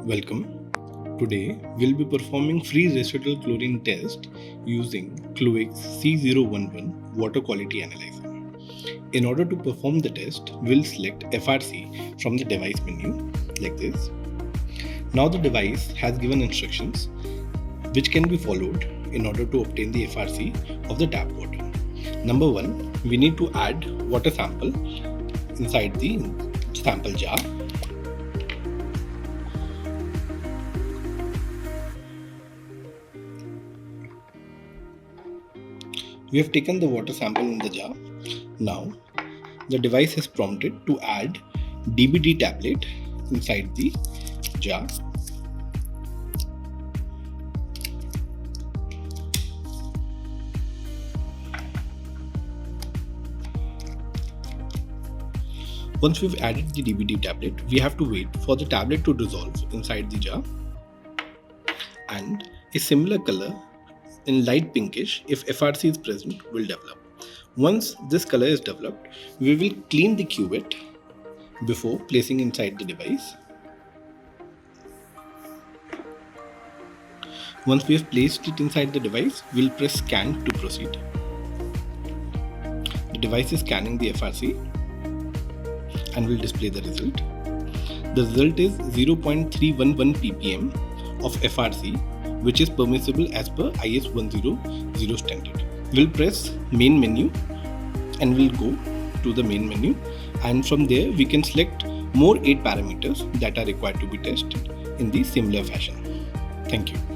Welcome. Today we'll be performing free residual chlorine test using Cluix C011 water quality analyzer. In order to perform the test, we'll select FRC from the device menu like this. Now the device has given instructions which can be followed in order to obtain the FRC of the tap water. Number 1, we need to add water sample inside the sample jar. We have taken the water sample in the jar. Now, the device is prompted to add DBD tablet inside the jar. Once we've added the DBD tablet, we have to wait for the tablet to dissolve inside the jar, and a similar color in light pinkish, if FRC is present, will develop. Once this color is developed, we will clean the cuvette before placing inside the device. Once we have placed it inside the device, we'll press scan to proceed. The device is scanning the FRC and will display the result. The result is 0.311 ppm of FRC, which is permissible as per IS 100 standard. We'll press main menu and we'll go to the main menu, and from there we can select more 8 parameters that are required to be tested in the similar fashion. Thank you.